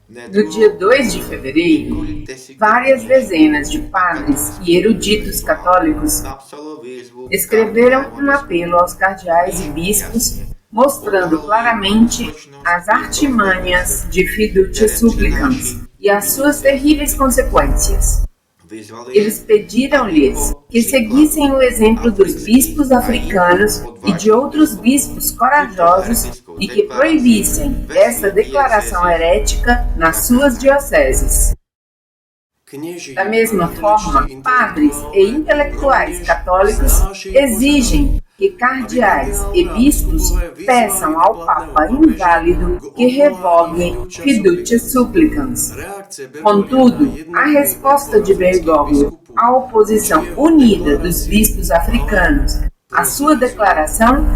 No dia 2 de fevereiro, várias dezenas de padres e eruditos católicos escreveram um apelo aos cardeais e bispos, mostrando claramente as artimanhas de fiducia supplicans e as suas terríveis consequências. Eles pediram-lhes que seguissem o exemplo dos bispos africanos e de outros bispos corajosos e que proibissem essa declaração herética nas suas dioceses. Da mesma forma, padres e intelectuais católicos exigem que cardeais e bispos peçam ao Papa inválido que revogue fiducia supplicans. Contudo, a resposta de Bergoglio à oposição unida dos bispos africanos à sua declaração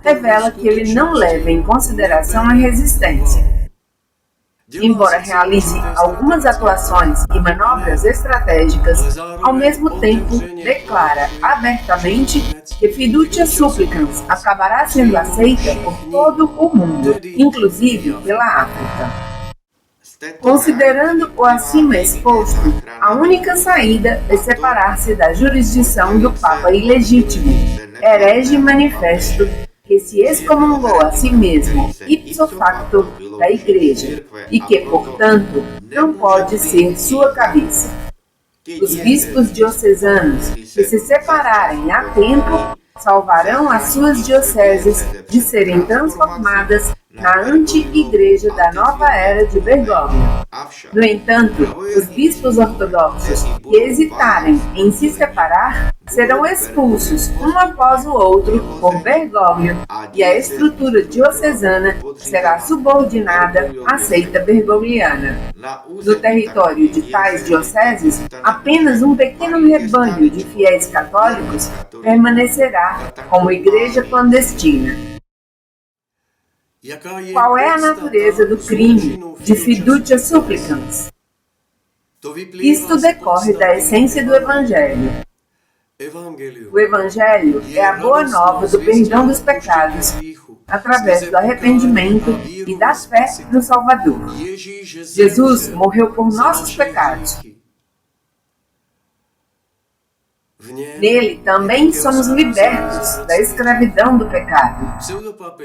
revela que ele não leva em consideração a resistência. Embora realize algumas atuações e manobras estratégicas, ao mesmo tempo declara abertamente que fiducia supplicans acabará sendo aceita por todo o mundo, inclusive pela África. Considerando o acima exposto, a única saída é separar-se da jurisdição do Papa ilegítimo, herege manifesto, que se excomungou a si mesmo ipso facto da Igreja e que, portanto, não pode ser sua cabeça. Os bispos diocesanos que se separarem a tempo salvarão as suas dioceses de serem transformadas na anti-igreja da nova era de Bergoglio. No entanto, os bispos ortodoxos que hesitarem em se separar serão expulsos um após o outro por Bergoglio e a estrutura diocesana será subordinada à seita bergogliana. No território de tais dioceses, apenas um pequeno rebanho de fiéis católicos permanecerá como igreja clandestina. Qual é a natureza do crime de fiducia supplicans? Isto decorre da essência do Evangelho. O Evangelho é a boa nova do perdão dos pecados, através do arrependimento e da fé no Salvador. Jesus morreu por nossos pecados. Nele também somos libertos da escravidão do pecado.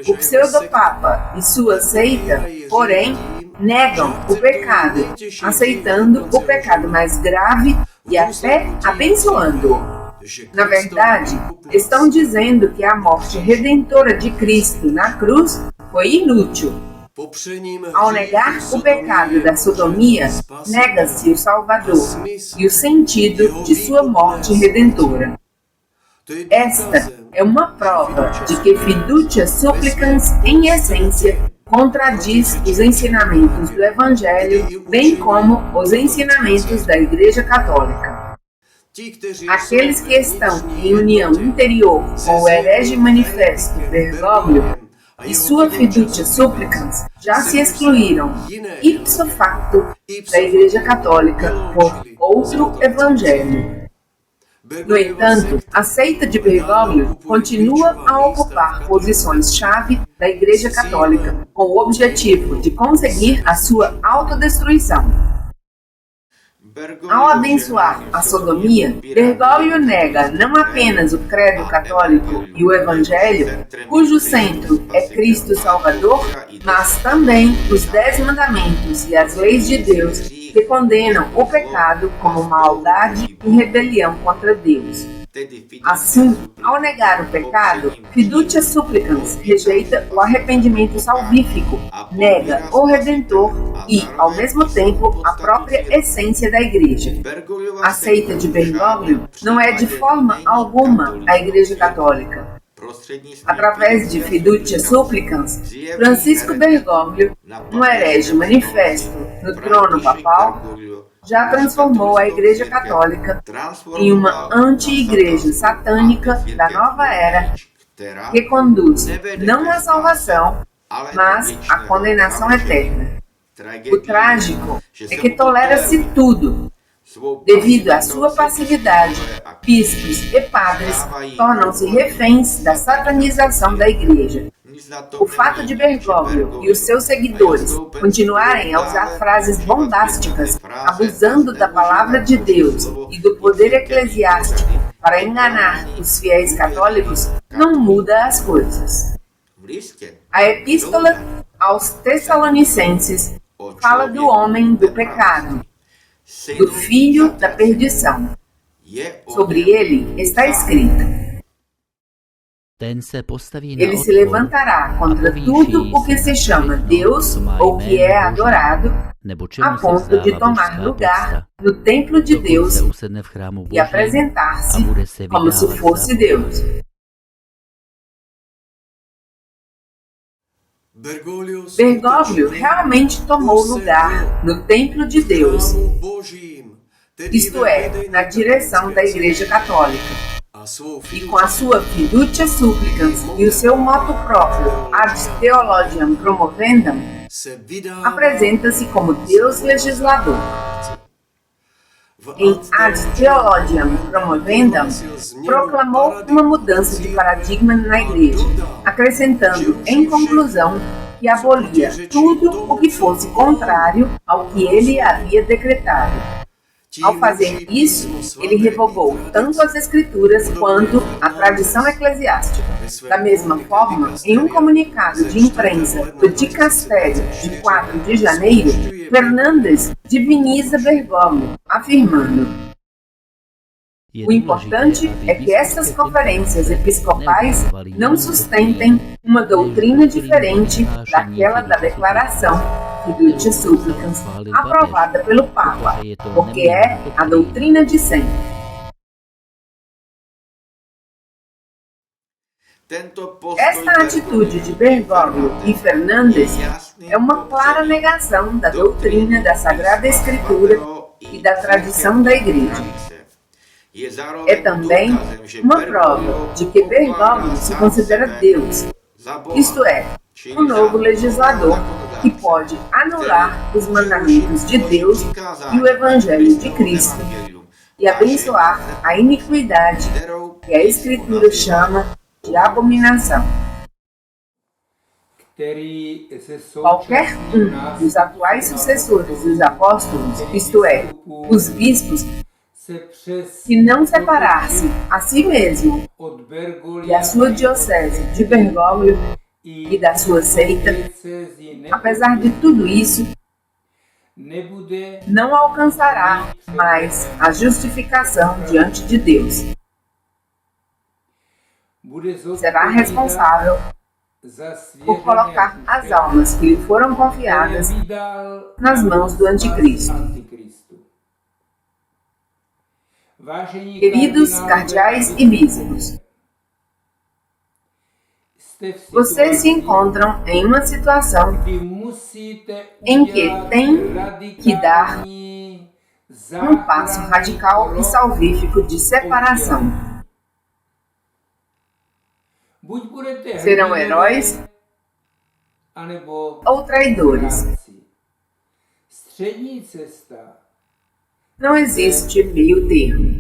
O pseudopapa e sua seita, porém, negam o pecado, aceitando o pecado mais grave e até abençoando-o. Na verdade, estão dizendo que a morte redentora de Cristo na cruz foi inútil. Ao negar o pecado da sodomia, nega-se o Salvador e o sentido de sua morte redentora. Esta é uma prova de que fiducia supplicans, em essência, contradiz os ensinamentos do Evangelho, bem como os ensinamentos da Igreja Católica. Aqueles que estão em união interior com o herege manifesto Bergoglio e sua fiducia supplicans já se excluíram ipso facto da Igreja Católica por outro evangelho. No entanto, a seita de Bergoglio continua a ocupar posições-chave da Igreja Católica com o objetivo de conseguir a sua autodestruição. Ao abençoar a sodomia, Bergoglio nega não apenas o credo católico e o Evangelho, cujo centro é Cristo Salvador, mas também os 10 mandamentos e as leis de Deus que condenam o pecado como maldade e rebelião contra Deus. Assim, ao negar o pecado, fiducia supplicans rejeita o arrependimento salvífico, nega o Redentor e, ao mesmo tempo, a própria essência da Igreja. A seita de Bergoglio não é de forma alguma a Igreja Católica. Através de fiducia supplicans, Francisco Bergoglio, um herege manifesto no trono papal, já transformou a Igreja Católica em uma anti-igreja satânica da nova era que conduz não à salvação, mas à condenação eterna. O trágico é que tolera-se tudo. Devido à sua passividade, bispos e padres tornam-se reféns da satanização da Igreja. O fato de Bergoglio e os seus seguidores continuarem a usar frases bombásticas, abusando da palavra de Deus e do poder eclesiástico para enganar os fiéis católicos, não muda as coisas. A Epístola aos Tessalonicenses fala do homem do pecado, do filho da perdição. Sobre ele está escrito: ele se levantará contra tudo o que se chama Deus ou que é adorado, a ponto de tomar lugar no templo de Deus e apresentar-se como se fosse Deus. Bergoglio realmente tomou lugar no templo de Deus, isto é, na direção da Igreja Católica. E com a sua fiducia supplicans e o seu moto próprio ad theologiam promovendam, apresenta-se como Deus legislador. Em ad theologiam promovendam, proclamou uma mudança de paradigma na Igreja, acrescentando, em conclusão, que abolia tudo o que fosse contrário ao que ele havia decretado. Ao fazer isso, ele revogou tanto as Escrituras quanto a tradição eclesiástica. Da mesma forma, em um comunicado de imprensa do Dicastério de 4 de janeiro, Fernandes diviniza Bergoglio, afirmando: o importante é que essas conferências episcopais não sustentem uma doutrina diferente daquela da declaração Fiducia Supplicans, aprovada pelo Papa, porque é a doutrina de sempre. Esta atitude de Bergoglio e Fernandes é uma clara negação da doutrina da Sagrada Escritura e da tradição da Igreja. É também uma prova de que Bergoglio se considera Deus, isto é, um novo legislador que pode anular os mandamentos de Deus e o Evangelho de Cristo e abençoar a iniquidade que a Escritura chama de abominação. Qualquer um dos atuais sucessores dos apóstolos, isto é, os bispos, que não separar-se a si mesmo e a sua diocese de Bergoglio e da sua seita, apesar de tudo isso, não alcançará mais a justificação diante de Deus. Será responsável por colocar as almas que lhe foram confiadas nas mãos do Anticristo. Queridos cardeais e bispos, vocês se encontram em uma situação em que têm que dar um passo radical e salvífico de separação. Serão heróis ou traidores. Não existe meio termo.